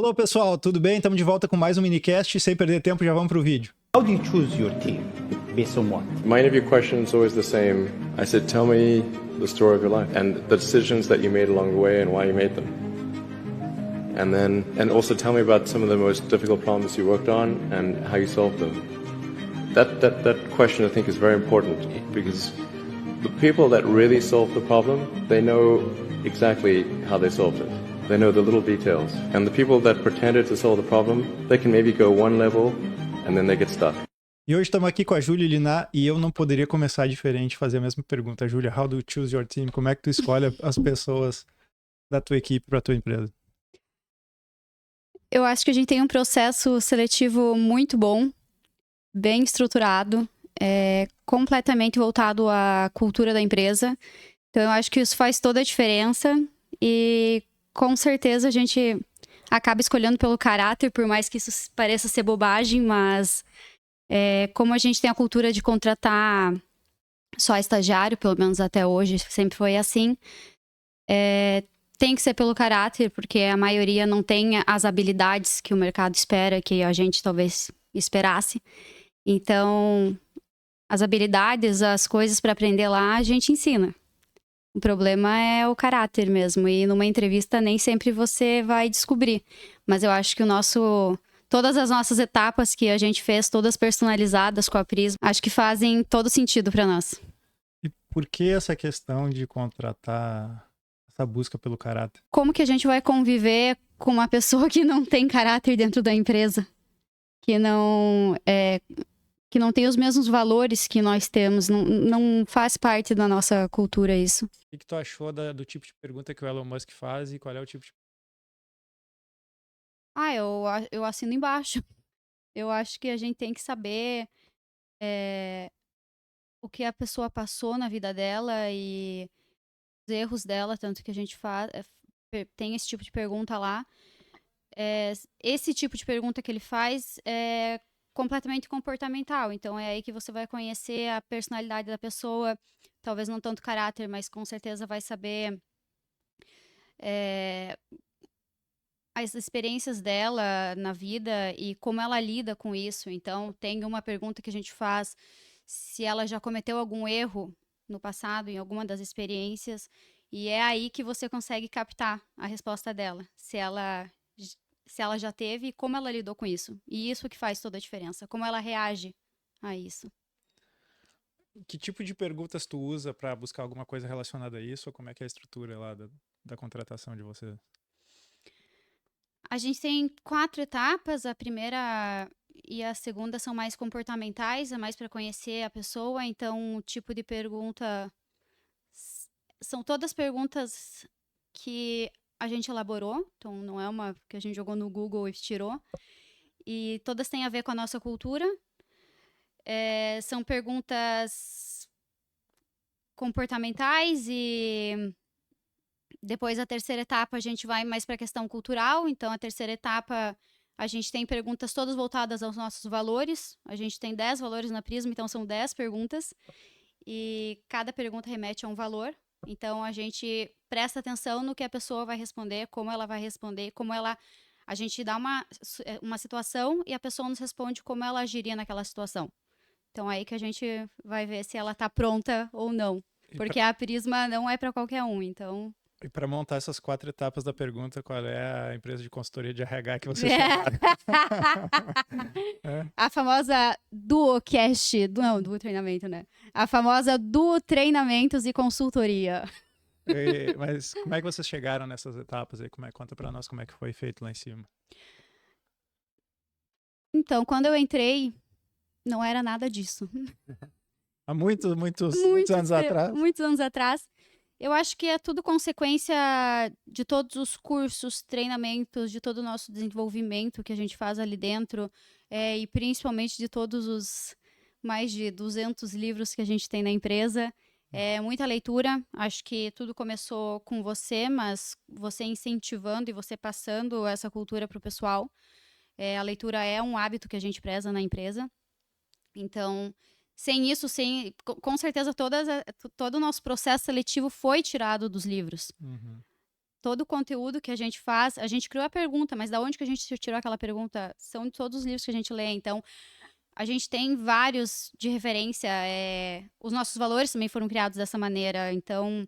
Alô, pessoal, tudo bem? Estamos de volta com mais um minicast. Sem perder tempo, já vamos para o vídeo. How do you choose your team? Based on what? My interview question is always the same. I said, tell me the story of your life and the decisions that you made along the way and why you made them. And also tell me about some of the most difficult problems you worked on and how you solved them. That question I think is very important because the people that really solve the problem, they know exactly how they solved it. They know the little details. And the people that pretended to solve the problem, they can maybe go one level and then they get stuck. E hoje estamos aqui com a Júlia Liná e eu não poderia começar diferente, fazer a mesma pergunta. Júlia, how do you choose your team? Como é que tu escolhe as pessoas da tua equipe para a tua empresa? Eu acho que a gente tem um processo seletivo muito bom, bem estruturado, completamente voltado à cultura da empresa. Então, eu acho que isso faz toda a diferença e, com certeza, a gente acaba escolhendo pelo caráter, por mais que isso pareça ser bobagem, mas como a gente tem a cultura de contratar só estagiário, pelo menos até hoje, sempre foi assim, tem que ser pelo caráter, porque a maioria não tem as habilidades que o mercado espera, que a gente talvez esperasse. Então, as habilidades, as coisas para aprender lá, a gente ensina. O problema é o caráter mesmo, e numa entrevista nem sempre você vai descobrir. Mas eu acho que todas as nossas etapas que a gente fez, todas personalizadas com a Prisma, acho que fazem todo sentido para nós. E por que essa questão de contratar, essa busca pelo caráter? Como que a gente vai conviver com uma pessoa que não tem caráter dentro da empresa? Que não tem os mesmos valores que nós temos, não faz parte da nossa cultura isso. O que tu achou do tipo de pergunta que o Elon Musk faz e qual é o tipo de... Eu assino embaixo. Eu acho que a gente tem que saber o que a pessoa passou na vida dela e os erros dela, tanto que a gente tem esse tipo de pergunta lá. Esse tipo de pergunta que ele faz é completamente comportamental, então é aí que você vai conhecer a personalidade da pessoa, talvez não tanto caráter, mas com certeza vai saber as experiências dela na vida e como ela lida com isso. Então, tem uma pergunta que a gente faz se ela já cometeu algum erro no passado, em alguma das experiências, e é aí que você consegue captar a resposta dela, se ela já teve e como ela lidou com isso. E isso que faz toda a diferença, como ela reage a isso. Que tipo de perguntas tu usa para buscar alguma coisa relacionada a isso? Ou como é que é a estrutura lá da contratação de vocês? A gente tem 4 etapas. A primeira e a segunda são mais comportamentais, é mais para conhecer a pessoa. Então, o tipo de pergunta são todas perguntas que a gente elaborou. Então, não é uma que a gente jogou no Google e tirou. E todas têm a ver com a nossa cultura. São perguntas comportamentais e depois a terceira etapa a gente vai mais para a questão cultural. Então, a terceira etapa a gente tem perguntas todas voltadas aos nossos valores. A gente tem 10 valores na Prisma, então são 10 perguntas. E cada pergunta remete a um valor. Então, a gente presta atenção no que a pessoa vai responder, como ela vai responder, a gente dá uma situação e a pessoa nos responde como ela agiria naquela situação. Então, aí que a gente vai ver se ela está pronta ou não. Porque a Prisma não é para qualquer um, então... E para montar essas 4 etapas da pergunta, qual é a empresa de consultoria de RH que você chamaram? A famosa Duocast, Duo Treinamento, né? A famosa Duo Treinamentos e Consultoria. Mas como é que vocês chegaram nessas etapas aí? Conta para nós como é que foi feito lá em cima. Então, quando eu entrei, não era nada disso. Há muitos anos atrás? Muitos anos atrás. Eu acho que é tudo consequência de todos os cursos, treinamentos, de todo o nosso desenvolvimento que a gente faz ali dentro, e principalmente de todos os mais de 200 livros que a gente tem na empresa. Muita leitura. Acho que tudo começou com você, mas você incentivando e você passando essa cultura para o pessoal. A leitura é um hábito que a gente preza na empresa. Então... Sem isso, com certeza, todo o nosso processo seletivo foi tirado dos livros. Uhum. todo o conteúdo que a gente faz, a gente criou a pergunta, mas da onde que a gente tirou aquela pergunta? São de todos os livros que a gente lê, então a gente tem vários de referência, os nossos valores também foram criados dessa maneira, então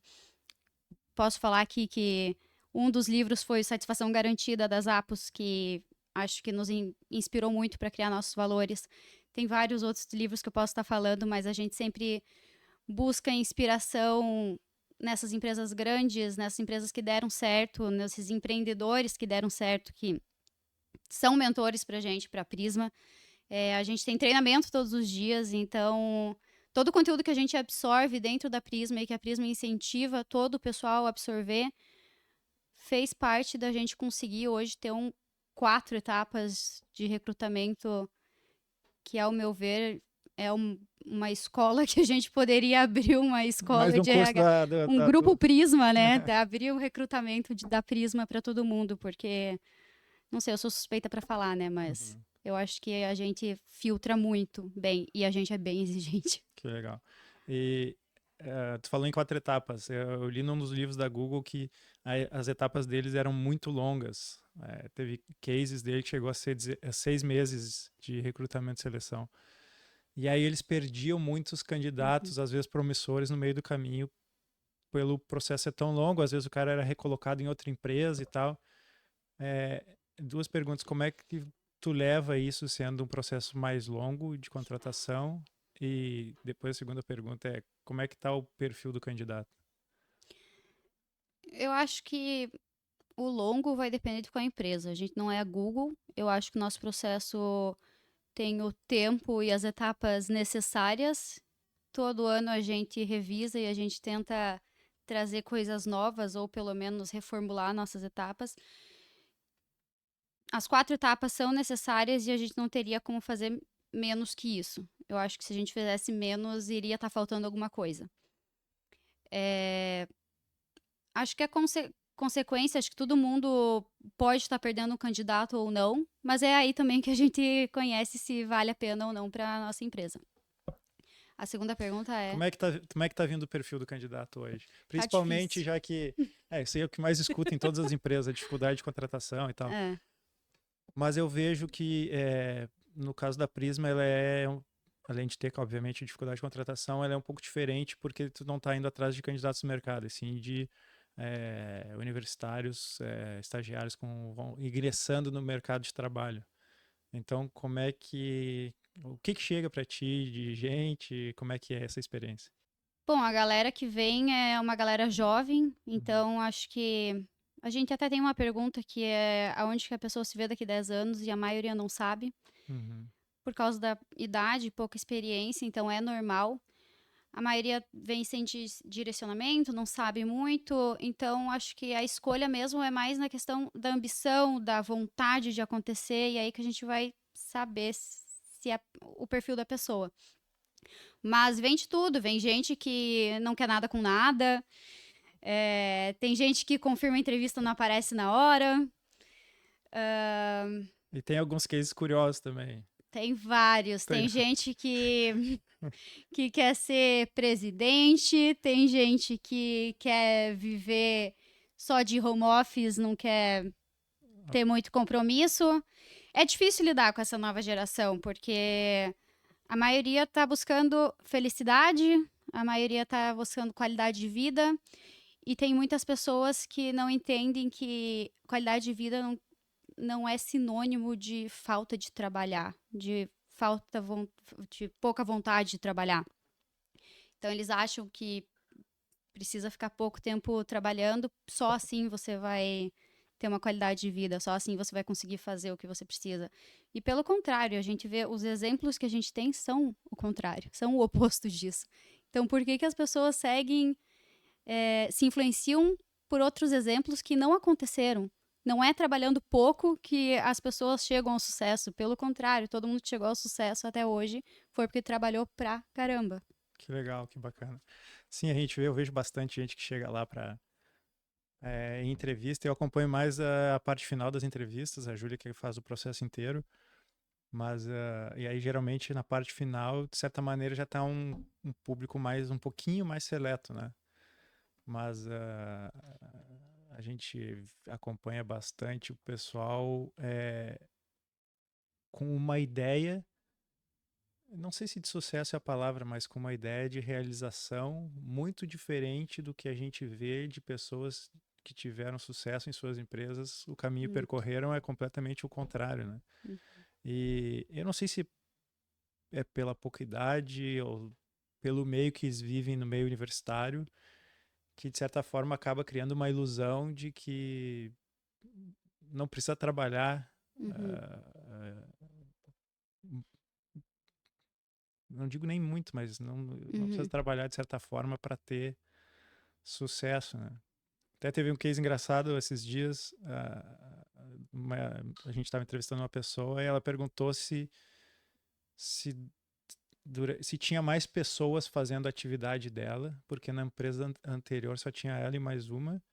posso falar aqui que um dos livros foi Satisfação Garantida das Apos, que acho que nos inspirou muito para criar nossos valores. Tem vários outros livros que eu posso estar falando, mas a gente sempre busca inspiração nessas empresas grandes, nessas empresas que deram certo, nesses empreendedores que deram certo, que são mentores para a gente, para a Prisma. A gente tem treinamento todos os dias, então todo o conteúdo que a gente absorve dentro da Prisma e que a Prisma incentiva todo o pessoal a absorver, fez parte da gente conseguir hoje ter 4 etapas de recrutamento que, ao meu ver, é uma escola que a gente poderia abrir uma escola Mais um de curso RH, grupo Prisma, né? É. Abrir o recrutamento da Prisma para todo mundo, porque, não sei, eu sou suspeita para falar, né? Mas eu acho que a gente filtra muito bem e a gente é bem exigente. Que legal. E tu falou em 4 etapas. Eu li num dos livros da Google que as etapas deles eram muito longas. Teve cases dele que chegou a ser 6 meses de recrutamento e seleção. E aí eles perdiam muitos candidatos, às vezes promissores, no meio do caminho, pelo processo ser tão longo. Às vezes o cara era recolocado em outra empresa e tal. 2 perguntas. Como é que tu leva isso sendo um processo mais longo de contratação? E depois a segunda pergunta é como é que está o perfil do candidato? Eu acho que o longo vai depender de qual empresa. A gente não é a Google. Eu acho que o nosso processo tem o tempo e as etapas necessárias. Todo ano a gente revisa e a gente tenta trazer coisas novas ou pelo menos reformular nossas etapas. As 4 etapas são necessárias e a gente não teria como fazer menos que isso. Eu acho que se a gente fizesse menos, iria estar faltando alguma coisa. Acho que é consequência, acho que todo mundo pode estar perdendo um candidato ou não, mas é aí também que a gente conhece se vale a pena ou não para a nossa empresa. A segunda pergunta é... Como é que tá vindo o perfil do candidato hoje? Principalmente difícil. já que... isso aí é o que mais escuta em todas as empresas, a dificuldade de contratação e tal. Mas eu vejo que, no caso da Prisma, ela além de ter, obviamente, dificuldade de contratação, ela é um pouco diferente porque tu não está indo atrás de candidatos no mercado, assim, de universitários, estagiários vão ingressando no mercado de trabalho. Então, o que chega para ti de gente? Como é que é essa experiência? Bom, a galera que vem é uma galera jovem, então acho que a gente até tem uma pergunta que é aonde que a pessoa se vê daqui a 10 anos e a maioria não sabe, por causa da idade, pouca experiência, então é normal. A maioria vem sem direcionamento, não sabe muito, então acho que a escolha mesmo é mais na questão da ambição, da vontade de acontecer, e aí que a gente vai saber se é o perfil da pessoa. Mas vem de tudo, vem gente que não quer nada com nada, tem gente que confirma a entrevista e não aparece na hora. E tem alguns cases curiosos também. Tem vários. Tem gente que quer ser presidente, tem gente que quer viver só de home office, não quer ter muito compromisso. É difícil lidar com essa nova geração, porque a maioria está buscando felicidade, a maioria está buscando qualidade de vida, e tem muitas pessoas que não entendem que qualidade de vida não é sinônimo de falta de trabalhar, de pouca vontade de trabalhar. Então eles acham que precisa ficar pouco tempo trabalhando, só assim você vai ter uma qualidade de vida, só assim você vai conseguir fazer o que você precisa. E pelo contrário, a gente vê os exemplos que a gente tem são o contrário, são o oposto disso. Então por que as pessoas se influenciam por outros exemplos que não aconteceram? Não é trabalhando pouco que as pessoas chegam ao sucesso. Pelo contrário, todo mundo que chegou ao sucesso até hoje foi porque trabalhou pra caramba. Que legal, que bacana. Sim, eu vejo bastante gente que chega lá para em entrevista. Eu acompanho mais a parte final das entrevistas, a Júlia que faz o processo inteiro. Mas, e aí geralmente na parte final, de certa maneira, já está um público um pouquinho mais seleto, né? Mas a gente acompanha bastante o pessoal com uma ideia, não sei se de sucesso é a palavra, mas com uma ideia de realização muito diferente do que a gente vê de pessoas que tiveram sucesso em suas empresas. O caminho que percorreram é completamente o contrário, né? E eu não sei se é pela pouca idade ou pelo meio que eles vivem no meio universitário, que de certa forma acaba criando uma ilusão de que não precisa trabalhar, não digo nem muito, mas não precisa trabalhar de certa forma para ter sucesso, né? Até teve um case engraçado esses dias, a gente estava entrevistando uma pessoa e ela perguntou se se tinha mais pessoas fazendo a atividade dela, porque na empresa anterior só tinha ela e mais uma,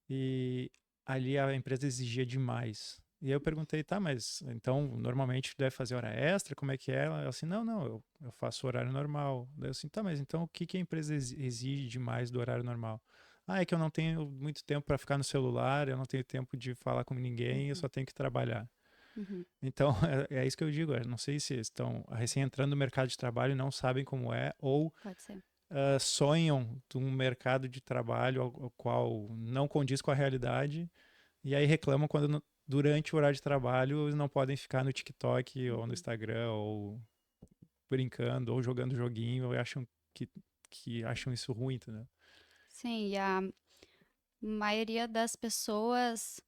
e ali a empresa exigia demais. E aí eu perguntei, tá, mas então normalmente deve fazer hora extra, como é que é? Ela assim, não, eu faço horário normal. Daí eu assim, tá, mas então o que que a empresa exige demais do horário normal? Ah, é que eu não tenho muito tempo para ficar no celular, eu não tenho tempo de falar com ninguém, eu só tenho que trabalhar. Então, é isso que eu digo. Eu não sei se estão recém entrando no mercado de trabalho e não sabem como é, ou Pode ser. sonham de um mercado de trabalho ao qual não condiz com a realidade, e aí reclamam quando durante o horário de trabalho eles não podem ficar no TikTok ou no Instagram, ou brincando, ou jogando joguinho, ou acham que acham isso ruim, entendeu? Sim, e a maioria das pessoas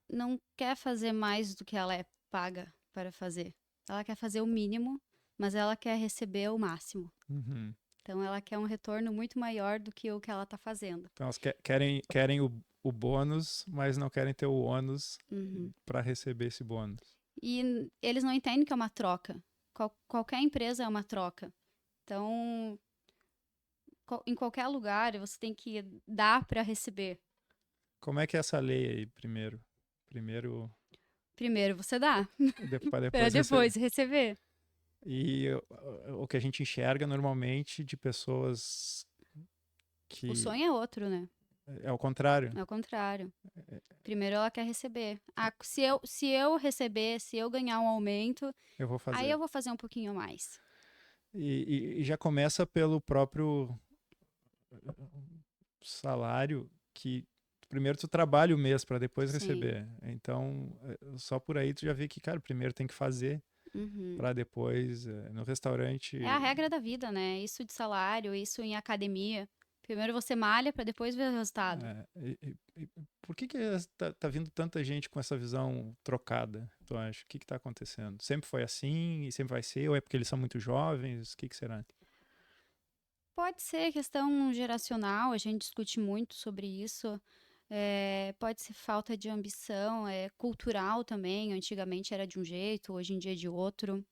não quer fazer mais do que ela é paga para fazer. Ela quer fazer o mínimo, mas ela quer receber o máximo. Uhum. Então ela quer um retorno muito maior do que o que ela está fazendo. Então elas querem o bônus, mas não querem ter o ônus para receber esse bônus. E eles não entendem que é uma troca. Qualquer empresa é uma troca. Então, em qualquer lugar, você tem que dar para receber. Como é que é essa lei aí, primeiro? Primeiro, Primeiro você dá, para para depois receber. depois receber. E o que a gente enxerga normalmente de pessoas O que sonho é outro, né? é o contrário. É o contrário. Primeiro ela quer receber. Ah, se eu receber, se eu ganhar um aumento, Eu vou aí fazer. eu vou fazer um pouquinho mais. E já começa pelo próprio salário, que primeiro tu trabalha o mês para depois Sim. receber. Então, só por aí tu já vê que, cara, primeiro tem que fazer para depois no restaurante. É a regra da vida, né? Isso de salário, isso em academia. Primeiro você malha para depois ver o resultado. Por que tá vindo tanta gente com essa visão trocada, tu acha? O que tá acontecendo? Sempre foi assim e sempre vai ser? Ou é porque eles são muito jovens? O que será? Pode ser questão geracional, a gente discute muito sobre isso. Pode ser falta de ambição, cultural também. Antigamente era de um jeito, hoje em dia é de outro.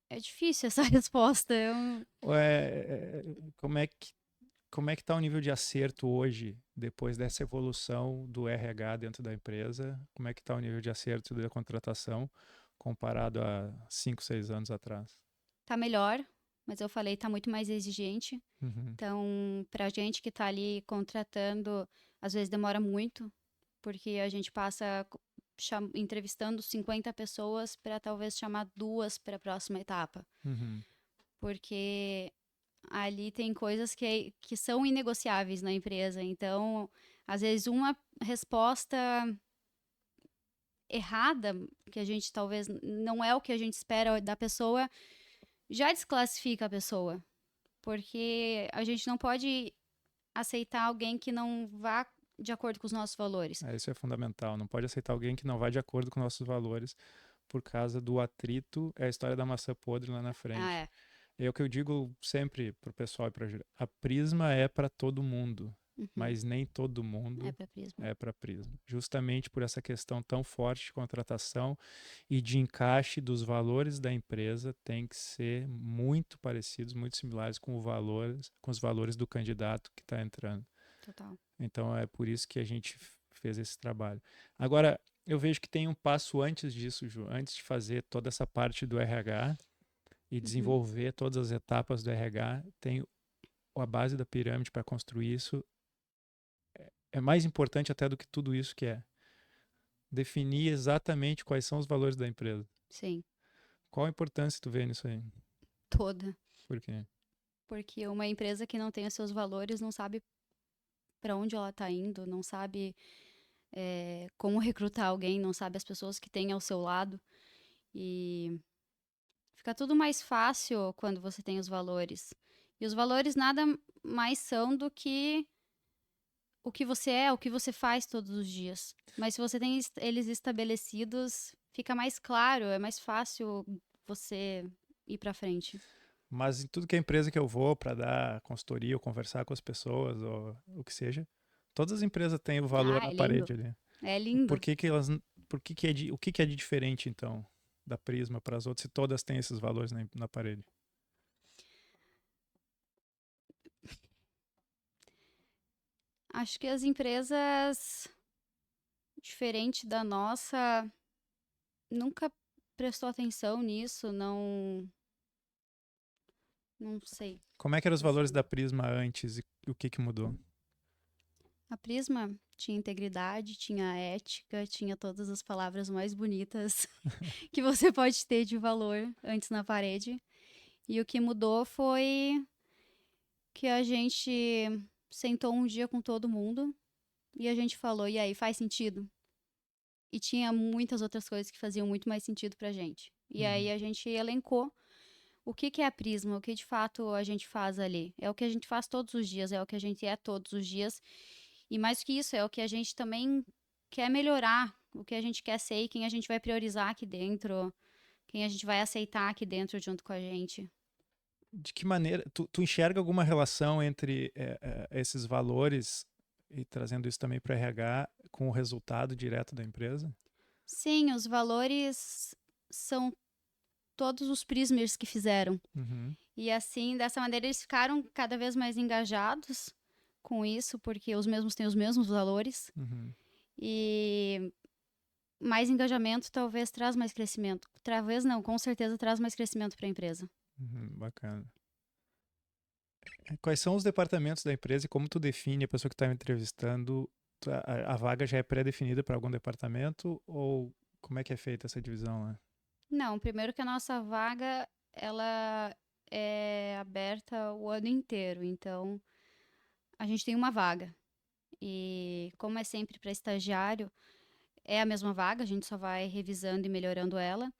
É difícil essa resposta. Como é que tá o nível de acerto hoje, depois dessa evolução do RH dentro da empresa? Como é que tá o nível de acerto da contratação comparado a 5, 6 anos atrás? Tá melhor, mas eu falei, tá muito mais exigente. Então, pra gente que tá ali contratando, às vezes demora muito, porque a gente passa entrevistando 50 pessoas para talvez chamar 2 para a próxima etapa. Porque ali tem coisas que são inegociáveis na empresa. Então, às vezes, uma resposta errada, que a gente talvez não é o que a gente espera da pessoa, já desclassifica a pessoa. Porque a gente não pode aceitar alguém que não vá de acordo com os nossos valores. Isso é fundamental. Não pode aceitar alguém que não vai de acordo com nossos valores por causa do atrito. É a história da maçã podre lá na frente. É o que eu digo sempre pro pessoal e pra Júlia. A Prisma é para todo mundo, mas nem todo mundo é para Prisma. Justamente por essa questão tão forte de contratação e de encaixe dos valores da empresa, tem que ser muito parecidos, muito similares com os valores do candidato que está entrando. Total. Então é por isso que a gente fez esse trabalho. Agora, eu vejo que tem um passo antes disso, Ju, antes de fazer toda essa parte do RH e desenvolver todas as etapas do RH, tem a base da pirâmide para construir isso, é mais importante até do que tudo isso que é definir exatamente quais são os valores da empresa. Sim, Qual a importância tu vê nisso aí? toda. Por quê? Porque uma empresa que não tem os seus valores não sabe para onde ela está indo, não sabe como recrutar alguém, não sabe as pessoas que tem ao seu lado. E fica tudo mais fácil quando você tem os valores. E os valores nada mais são do que o que você é, o que você faz todos os dias. Mas se você tem eles estabelecidos, fica mais claro, é mais fácil você ir para frente. Mas em tudo que é empresa que eu vou para dar consultoria ou conversar com as pessoas ou o que seja, todas as empresas têm o valor Ah, na é lindo. parede ali. É lindo. Por que que é o que que é de diferente então da Prisma para as outras se todas têm esses valores na parede? Acho que as empresas, diferente da nossa, nunca prestou atenção nisso, não sei. Como é que eram os valores Assim, da Prisma antes e o que que mudou? a Prisma tinha integridade, tinha ética, tinha todas as palavras mais bonitas que você pode ter de valor antes na parede. E o que mudou foi que a gente sentou um dia com todo mundo e a gente falou, e aí, faz sentido? E tinha muitas outras coisas que faziam muito mais sentido pra gente. E aí a gente elencou o que que é a Prisma, o que de fato a gente faz ali. É o que a gente faz todos os dias, é o que a gente é todos os dias. E mais que isso, é o que a gente também quer melhorar, o que a gente quer ser e quem a gente vai priorizar aqui dentro, quem a gente vai aceitar aqui dentro junto com a gente. De que maneira tu enxerga alguma relação entre esses valores e trazendo isso também para RH com o resultado direto da empresa? Sim, os valores são todos os Prismers que fizeram. Uhum, E assim, dessa maneira, eles ficaram cada vez mais engajados com isso, porque os mesmos têm os mesmos valores. uhum. E mais engajamento talvez traz mais crescimento. Talvez não, com certeza traz mais crescimento para a empresa. Bacana. Quais são os departamentos da empresa e como tu define a pessoa que está me entrevistando? A vaga já é pré-definida para algum departamento ou como é que é feita essa divisão lá? Não, primeiro que a nossa vaga, ela é aberta o ano inteiro, então a gente tem uma vaga. E como é sempre para estagiário, é a mesma vaga, a gente só vai revisando e melhorando ela,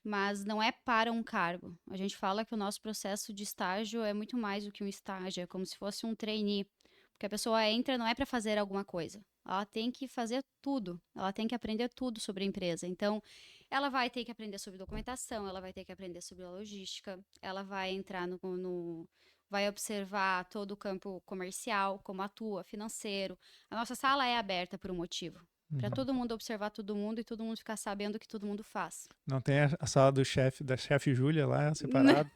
mas não é para um cargo. A gente fala que o nosso processo de estágio é muito mais do que um estágio, é como se fosse um trainee, porque a pessoa entra não é para fazer alguma coisa. Ela tem que fazer tudo, ela tem que aprender tudo sobre a empresa. Então, ela vai ter que aprender sobre documentação, ela vai ter que aprender sobre a logística, ela vai entrar vai observar todo o campo comercial, como atua, financeiro. A nossa sala é aberta por um motivo, para todo mundo observar todo mundo e todo mundo ficar sabendo o que todo mundo faz. Não tem a sala do chefe, da chefe Júlia lá separado?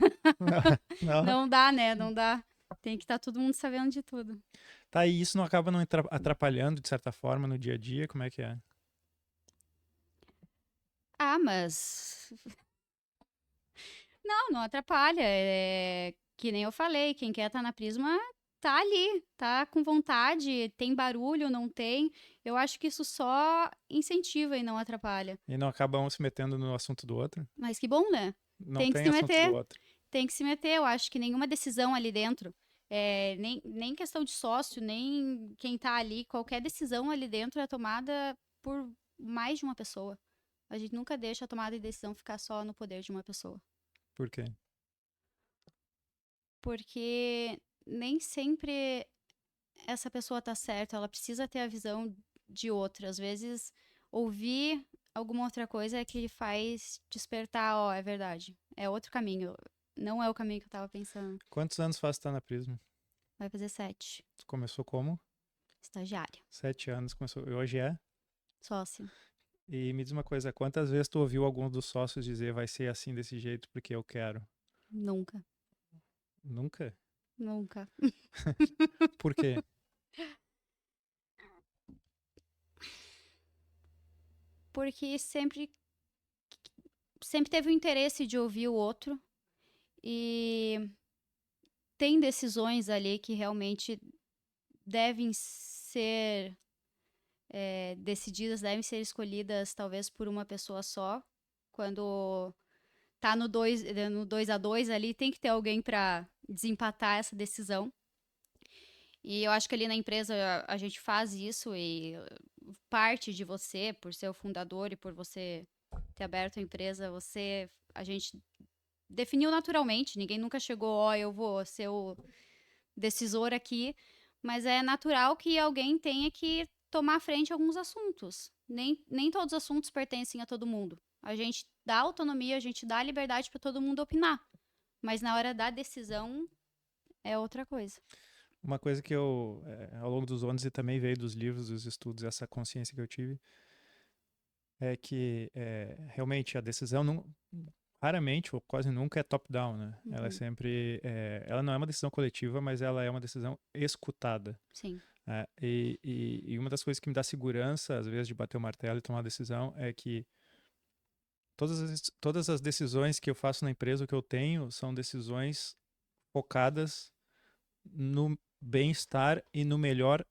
Não. Não dá, né? Não dá. Tem que estar todo mundo sabendo de tudo. Tá, e isso não acaba não atrapalhando de certa forma no dia a dia? Como é que é? Ah, mas não atrapalha. É que nem eu falei, quem quer estar na Prisma tá ali, tá com vontade, tem barulho, não tem. Eu acho que isso só incentiva e não atrapalha. E não acaba um se metendo no assunto do outro? Mas que bom, né? Não Tem que tem se assunto do meter, outro. tem que se meter. Eu acho que nenhuma decisão ali dentro, nem questão de sócio, nem quem tá ali, qualquer decisão ali dentro é tomada por mais de uma pessoa. A gente nunca deixa a tomada de decisão ficar só no poder de uma pessoa. Por quê? Porque nem sempre essa pessoa tá certa, ela precisa ter a visão de outra. Às vezes, ouvir alguma outra coisa é que faz despertar, ó, é verdade, é outro caminho, não é o caminho que eu tava pensando. Quantos anos faz que tá na Prisma? Vai fazer 7, Tu começou como? estagiária, 7 anos, começou. E hoje é? sócio. E me diz uma coisa, quantas vezes tu ouviu algum dos sócios dizer vai ser assim desse jeito porque eu quero? Nunca, Nunca? nunca. Por quê? Porque sempre teve o interesse de ouvir o outro e tem decisões ali que realmente devem ser decididas, devem ser escolhidas talvez por uma pessoa só. Quando tá no 2-2 ali, tem que ter alguém para desempatar essa decisão. E eu acho que ali na empresa a gente faz isso e parte de você, por ser o fundador e por você ter aberto a empresa, a gente definiu naturalmente. Ninguém nunca chegou, eu vou ser o decisor aqui, mas é natural que alguém tenha que tomar frente a alguns assuntos. Nem todos os assuntos pertencem a todo mundo. A gente dá autonomia, a gente dá liberdade para todo mundo opinar, mas na hora da decisão é outra coisa. Uma coisa que eu, ao longo dos anos, e também veio dos livros, dos estudos, essa consciência que eu tive, é que realmente a decisão raramente ou quase nunca é top-down, né? Uhum. Ela é sempre, ela não é uma decisão coletiva, mas ela é uma decisão escutada. Sim. E uma das coisas que me dá segurança, às vezes, de bater o martelo e tomar uma decisão é que todas as decisões que eu faço na empresa, o que eu tenho, são decisões focadas no bem-estar e no melhor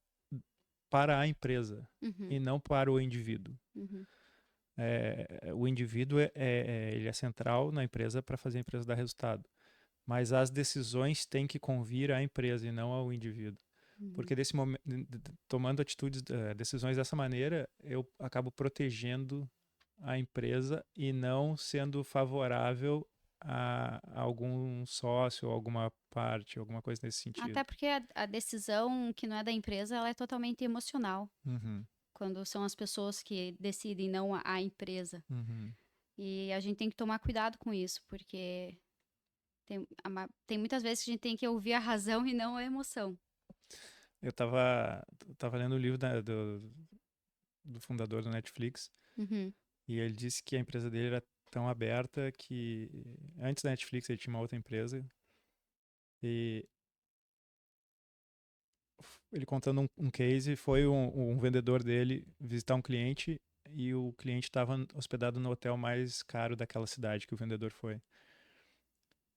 para a empresa Uhum. e não para o indivíduo. Uhum. O indivíduo ele é central na empresa para fazer a empresa dar resultado, mas as decisões têm que convir à empresa e não ao indivíduo. Uhum. Porque desse momento, tomando decisões dessa maneira, eu acabo protegendo a empresa e não sendo favorável a algum sócio, alguma parte, alguma coisa nesse sentido. Até porque a decisão que não é da empresa, ela é totalmente emocional. Uhum. Quando são as pessoas que decidem, não a empresa. Uhum. E a gente tem que tomar cuidado com isso, porque tem muitas vezes que a gente tem que ouvir a razão e não a emoção. Eu tava lendo o livro do fundador do Netflix, Uhum. e ele disse que a empresa dele era tão aberta que antes da Netflix ele tinha uma outra empresa, e ele contando um case, foi um vendedor dele visitar um cliente e o cliente estava hospedado no hotel mais caro daquela cidade que o vendedor foi.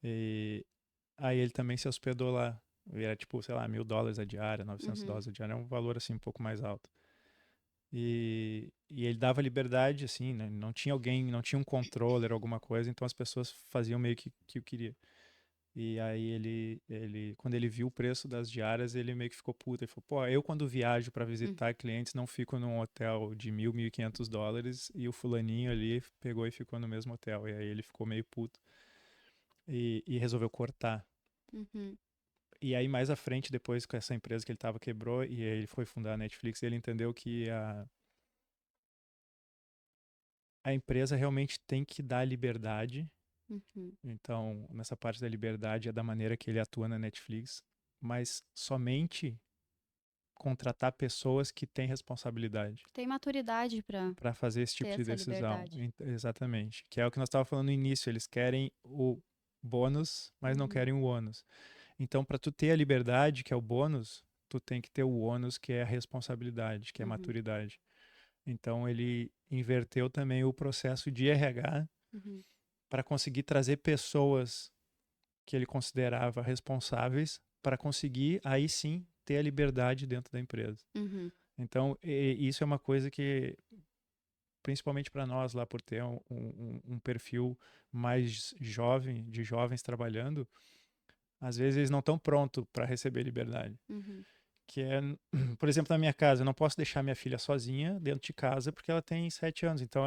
E aí ele também se hospedou lá. E era tipo, sei lá, $1.000 a diária, $900 a diária, é um valor assim um pouco mais alto. E ele dava liberdade, assim, né? Não tinha não tinha um controller, alguma coisa, então as pessoas faziam meio que o queria. E aí quando ele viu o preço das diárias, ele meio que ficou puto. Ele falou, pô, eu quando viajo para visitar clientes não fico num hotel de $1.500 e o fulaninho ali pegou e ficou no mesmo hotel. E aí ele ficou meio puto e resolveu cortar. Uhum. E aí mais à frente, depois com essa empresa que ele tava quebrou e aí ele foi fundar a Netflix, ele entendeu que a empresa realmente tem que dar liberdade. Uhum. Então, nessa parte da liberdade é da maneira que ele atua na Netflix, mas somente contratar pessoas que têm responsabilidade Tem maturidade para fazer esse tipo ter de essa decisão. liberdade. Exatamente. Que é o que nós estávamos falando no início. Eles querem o bônus, mas não querem o ônus. Então, para tu ter a liberdade, que é o bônus, tu tem que ter o ônus, que é a responsabilidade, que é a maturidade. Então, ele inverteu também o processo de RH Uhum. para conseguir trazer pessoas que ele considerava responsáveis para conseguir, aí sim, ter a liberdade dentro da empresa. Uhum. Então, isso é uma coisa que, principalmente para nós lá, por ter um perfil mais jovem, de jovens trabalhando, às vezes eles não estão prontos para receber liberdade. Uhum. Que é, por exemplo, na minha casa, eu não posso deixar minha filha sozinha dentro de casa porque ela tem 7 anos. Então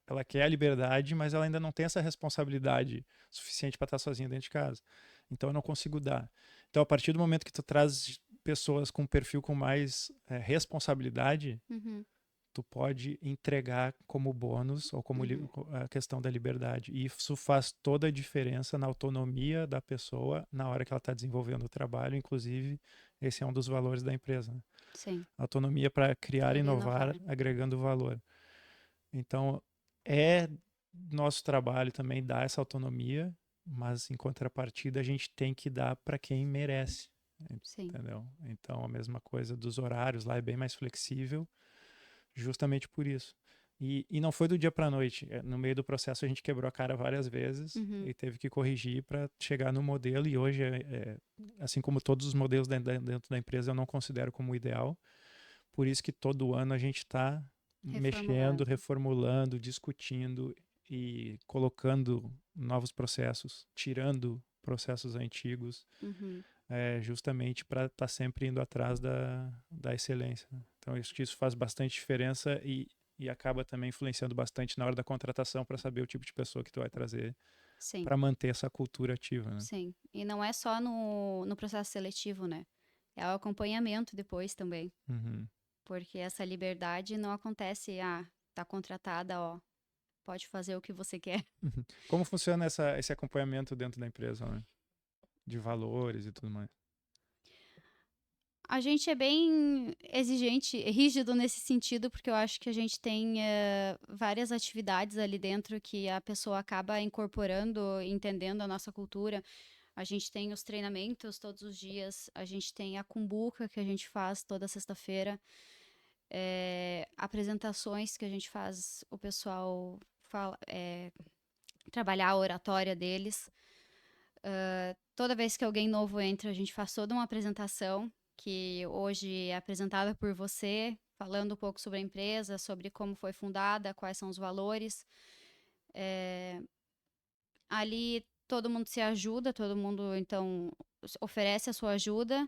ela quer a liberdade, mas ela ainda não tem essa responsabilidade suficiente para estar sozinha dentro de casa. Então eu não consigo dar. Então a partir do momento que tu traz pessoas com um perfil com mais responsabilidade, Uhum. tu pode entregar como bônus ou como a questão da liberdade. E isso faz toda a diferença na autonomia da pessoa na hora que ela está desenvolvendo o trabalho. Inclusive, esse é um dos valores da empresa. Né? Sim. Autonomia para criar e inovar, agregando valor. Então, é nosso trabalho também dar essa autonomia, mas em contrapartida a gente tem que dar para quem merece. Sim. Entendeu? Então, a mesma coisa dos horários lá é bem mais flexível, justamente por isso. E não foi do dia para a noite. No meio do processo a gente quebrou a cara várias vezes e teve que corrigir para chegar no modelo. E hoje, assim como todos os modelos dentro da empresa, eu não considero como ideal. por isso que todo ano a gente está mexendo, reformulando, discutindo e colocando novos processos, tirando processos antigos, justamente para estar sempre indo atrás da excelência, né? Então, acho que isso faz bastante diferença e acaba também influenciando bastante na hora da contratação para saber o tipo de pessoa que tu vai trazer para manter essa cultura ativa, né? Sim, e não é só no processo seletivo, né? É o acompanhamento depois também. Porque essa liberdade não acontece, tá contratada, ó, pode fazer o que você quer. Como funciona esse acompanhamento dentro da empresa, né? De valores e tudo mais? A gente é bem exigente, rígido nesse sentido, porque eu acho que a gente tem várias atividades ali dentro que a pessoa acaba incorporando, entendendo a nossa cultura. A gente tem os treinamentos todos os dias, a gente tem a cumbuca que a gente faz toda sexta-feira, apresentações que a gente faz, o pessoal trabalhar a oratória deles. Toda vez que alguém novo entra, a gente faz toda uma apresentação, que hoje é apresentada por você, falando um pouco sobre a empresa, sobre como foi fundada, quais são os valores. Ali todo mundo se ajuda, todo mundo então oferece a sua ajuda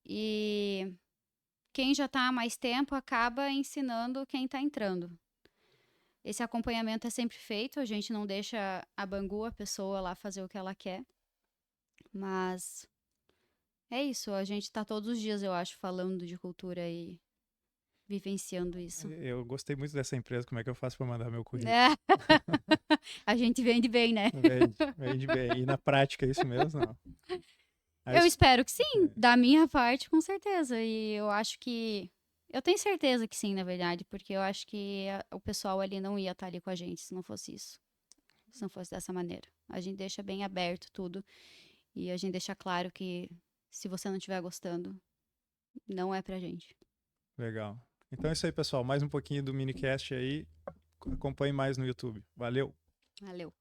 e quem já está há mais tempo acaba ensinando quem está entrando. Esse acompanhamento é sempre feito, a gente não deixa a Bangu, a pessoa lá fazer o que ela quer, mas é isso, a gente está todos os dias, eu acho, falando de cultura e vivenciando isso. Eu gostei muito dessa empresa, como é que eu faço para mandar meu currículo? A gente vende bem, né? Vende bem. E na prática é isso mesmo, não? Eu espero que sim, da minha parte, com certeza. E eu acho que. Eu tenho certeza que sim, na verdade, porque eu acho que o pessoal ali não ia estar ali com a gente se não fosse isso. Se não fosse dessa maneira. A gente deixa bem aberto tudo. E a gente deixa claro que se você não estiver gostando, não é pra gente. Legal. Então é isso aí, pessoal. Mais um pouquinho do minicast aí. Acompanhe mais no YouTube. Valeu! Valeu!